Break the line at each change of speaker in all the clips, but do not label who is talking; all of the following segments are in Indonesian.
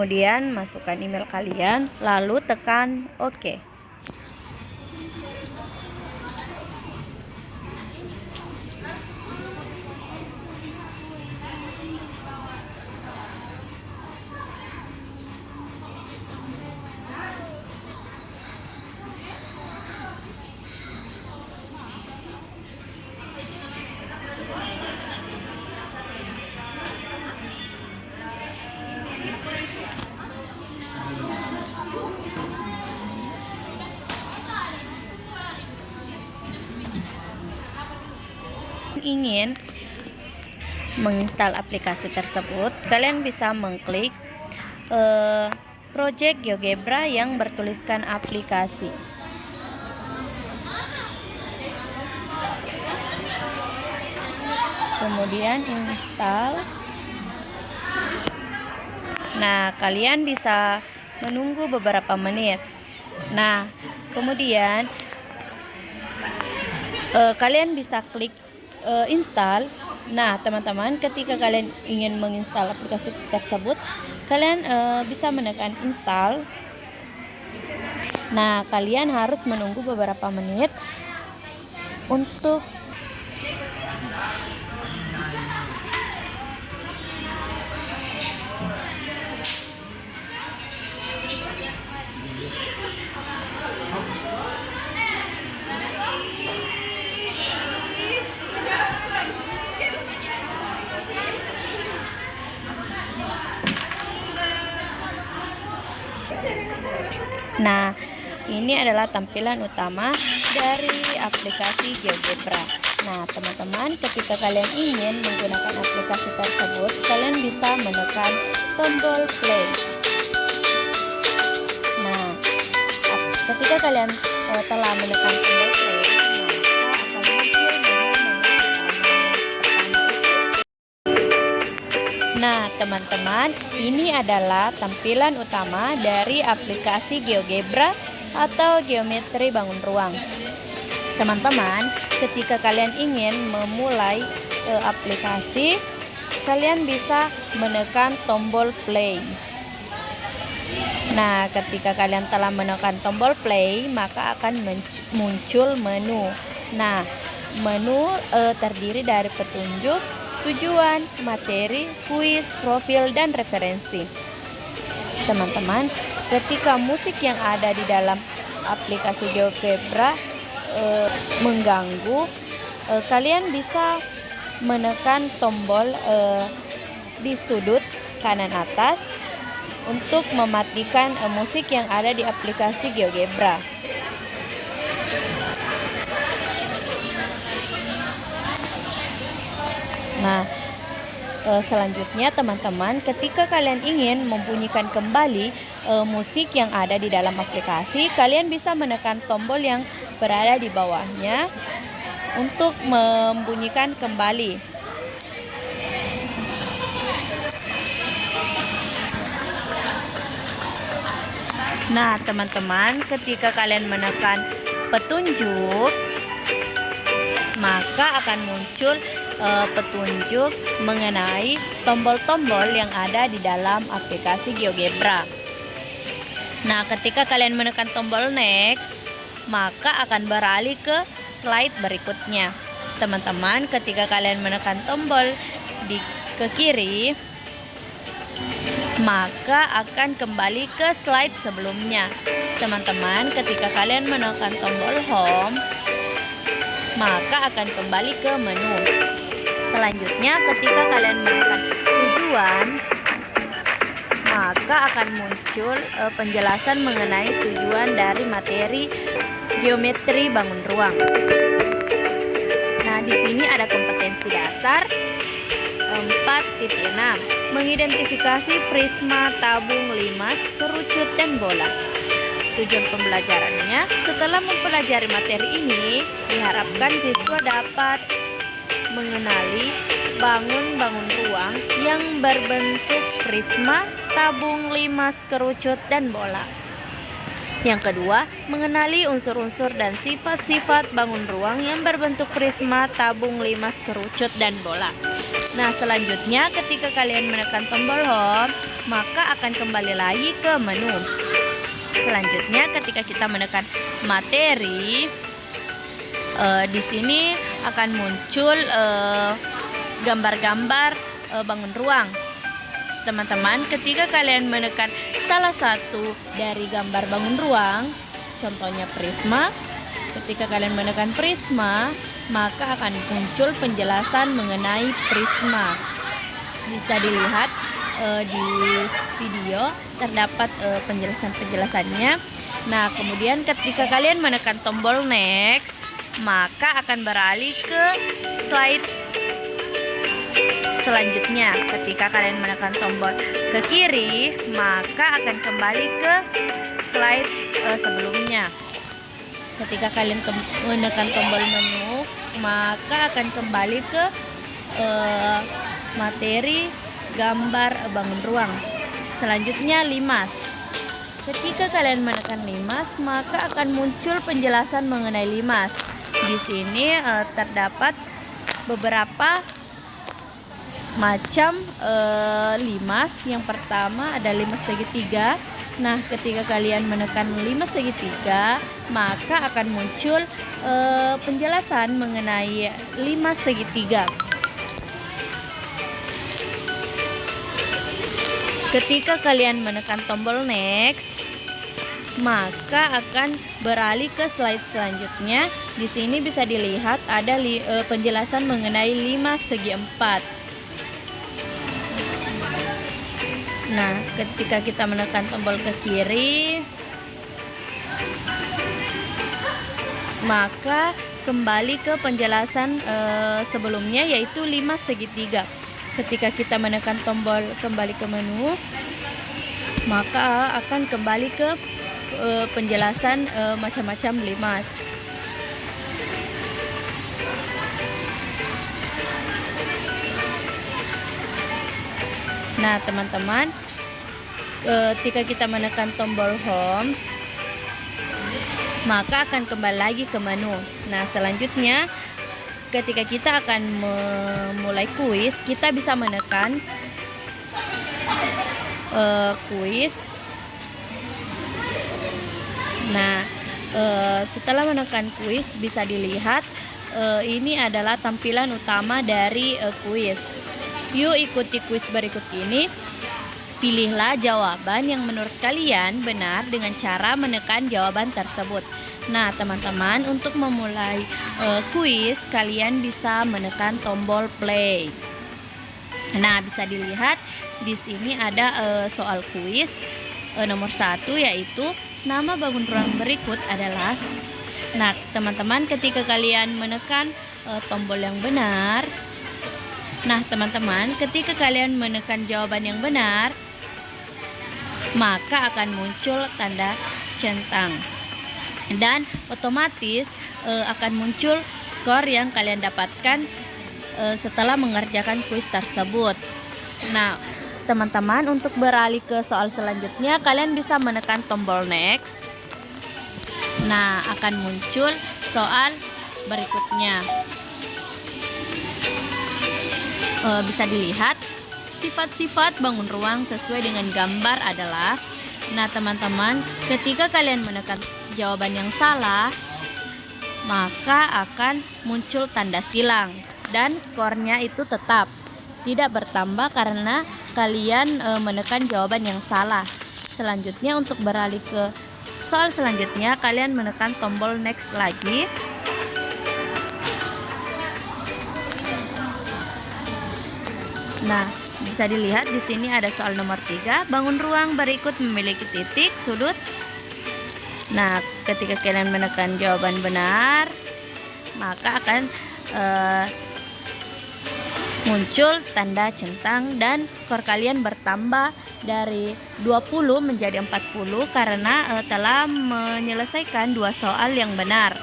kemudian masukkan email kalian, lalu tekan OK. Ingin menginstal aplikasi tersebut, kalian bisa mengklik project GeoGebra yang bertuliskan aplikasi. Kemudian install. Nah, kalian bisa menunggu beberapa menit. Nah, kemudian kalian bisa klik install. Nah, teman-teman, ketika kalian ingin menginstal aplikasi tersebut, kalian bisa menekan install. Nah, kalian harus menunggu beberapa menit untuk Nah, ini adalah tampilan utama dari aplikasi GeoGebra. Nah, teman-teman, ketika kalian ingin menggunakan aplikasi tersebut, kalian bisa menekan tombol play. Nah, ketika kalian telah menekan tombol play, nah, teman-teman, ini adalah tampilan utama dari aplikasi GeoGebra atau geometri bangun ruang. Teman-teman, ketika kalian ingin memulai aplikasi, kalian bisa menekan tombol play. Nah, ketika kalian telah menekan tombol play, maka akan muncul menu. Nah, menu terdiri dari petunjuk, tujuan, materi, kuis, profil, dan referensi. Teman-teman, ketika musik yang ada di dalam aplikasi GeoGebra mengganggu, kalian bisa menekan tombol di sudut kanan atas untuk mematikan musik yang ada di aplikasi GeoGebra. Nah, selanjutnya teman-teman, ketika kalian ingin membunyikan kembali musik yang ada di dalam aplikasi, kalian bisa menekan tombol yang berada di bawahnya untuk membunyikan kembali. Nah, teman-teman, ketika kalian menekan petunjuk, maka akan muncul petunjuk mengenai tombol-tombol yang ada di dalam aplikasi GeoGebra. Nah, ketika kalian menekan tombol next, maka akan beralih ke slide berikutnya. Teman-teman, ketika kalian menekan tombol ke kiri, maka akan kembali ke slide sebelumnya. Teman-teman, ketika kalian menekan tombol home, maka akan kembali ke menu. Selanjutnya, ketika kalian menekan tujuan, maka akan muncul penjelasan mengenai tujuan dari materi geometri bangun ruang. Nah, di sini ada kompetensi dasar 4.6, mengidentifikasi prisma, tabung, limas, kerucut, dan bola. Tujuan pembelajarannya, setelah mempelajari materi ini, diharapkan siswa dapat mengenali bangun ruang yang berbentuk prisma, tabung, limas, kerucut, dan bola. Yang kedua, mengenali unsur-unsur dan sifat-sifat bangun ruang yang berbentuk prisma, tabung, limas, kerucut, dan bola. Nah, selanjutnya ketika kalian menekan tombol home, maka akan kembali lagi ke menu. Selanjutnya ketika kita menekan materi, di sini akan muncul gambar-gambar bangun ruang. Teman-teman, ketika kalian menekan salah satu dari gambar bangun ruang, contohnya prisma, ketika kalian menekan prisma, maka akan muncul penjelasan mengenai prisma. Bisa dilihat di video terdapat penjelasan-penjelasannya. Nah, kemudian ketika kalian menekan tombol next, maka akan beralih ke slide selanjutnya. Ketika kalian menekan tombol ke kiri, maka akan kembali ke slide sebelumnya. Ketika kalian menekan tombol menu, maka akan kembali ke materi gambar bangun ruang. Selanjutnya limas. Ketika kalian menekan limas, maka akan muncul penjelasan mengenai limas. Di sini terdapat beberapa macam limas. Yang pertama ada limas segitiga. Nah, ketika kalian menekan limas segitiga, maka akan muncul penjelasan mengenai limas segitiga. Ketika kalian menekan tombol next, maka akan beralih ke slide selanjutnya. Di sini bisa dilihat ada penjelasan mengenai limas segi empat. Nah, ketika kita menekan tombol ke kiri, maka kembali ke penjelasan sebelumnya, yaitu limas segitiga. Ketika kita menekan tombol kembali ke menu, maka akan kembali ke penjelasan macam-macam limas. Nah, teman-teman, ketika kita menekan tombol home, maka akan kembali lagi ke menu. Nah, selanjutnya ketika kita akan memulai kuis, kita bisa menekan kuis. Nah, setelah menekan kuis, bisa dilihat ini adalah tampilan utama dari kuis. Yuk ikuti kuis berikut ini. Pilihlah jawaban yang menurut kalian benar dengan cara menekan jawaban tersebut. Nah, teman-teman, untuk memulai kuis, kalian bisa menekan tombol play. Nah, bisa dilihat di sini ada soal kuis nomor 1, yaitu nama bangun ruang berikut adalah. Nah, teman-teman, ketika kalian menekan tombol yang benar, nah, teman-teman, ketika kalian menekan jawaban yang benar, maka akan muncul tanda centang. Dan otomatis akan muncul skor yang kalian dapatkan setelah mengerjakan kuis tersebut. Nah, teman-teman, untuk beralih ke soal selanjutnya, kalian bisa menekan tombol next. Nah, akan muncul soal berikutnya. Bisa dilihat sifat-sifat bangun ruang sesuai dengan gambar adalah. Nah, teman-teman, ketika kalian menekan jawaban yang salah, maka akan muncul tanda silang dan skornya itu tetap tidak bertambah karena kalian menekan jawaban yang salah. Selanjutnya, untuk beralih ke soal selanjutnya, kalian menekan tombol next lagi. Nah, bisa dilihat di sini ada soal nomor 3. Bangun ruang berikut memiliki titik, sudut. Nah, ketika kalian menekan jawaban benar, maka akan muncul tanda centang dan skor kalian bertambah dari 20 menjadi 40 karena telah menyelesaikan 2 soal yang benar.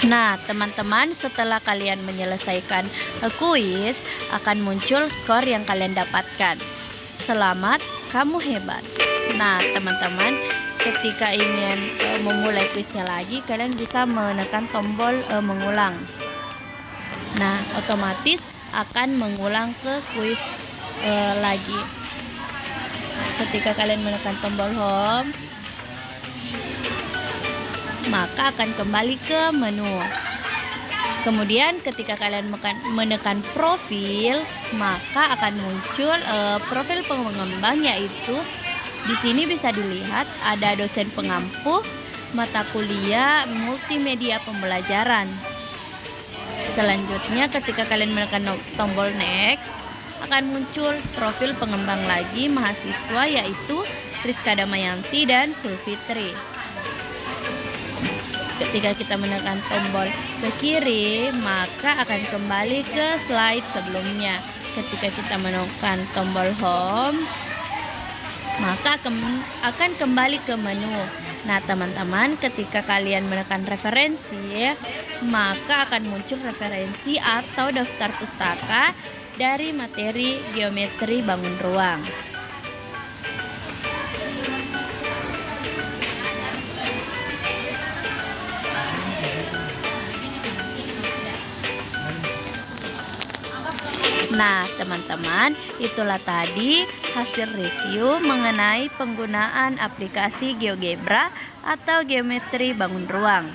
Nah, teman-teman, setelah kalian menyelesaikan kuis, akan muncul skor yang kalian dapatkan. Selamat, kamu hebat. Nah, teman-teman, ketika ingin memulai kuisnya lagi, kalian bisa menekan tombol mengulang. Nah, otomatis akan mengulang ke kuis lagi. Ketika kalian menekan tombol home, maka akan kembali ke menu. Kemudian ketika kalian menekan profil, maka akan muncul profil pengembang, yaitu di sini bisa dilihat ada dosen pengampu, mata kuliah, multimedia pembelajaran. Selanjutnya ketika kalian menekan tombol next, akan muncul profil pengembang lagi mahasiswa, yaitu Rizka Damayanti dan Sulfitri. Ketika kita menekan tombol ke kiri, maka akan kembali ke slide sebelumnya. Ketika kita menekan tombol home, maka akan kembali ke menu. Nah, teman-teman, ketika kalian menekan referensi, maka akan muncul referensi atau daftar pustaka dari materi geometri bangun ruang. Nah, teman-teman, itulah tadi hasil review mengenai penggunaan aplikasi GeoGebra atau geometri bangun ruang.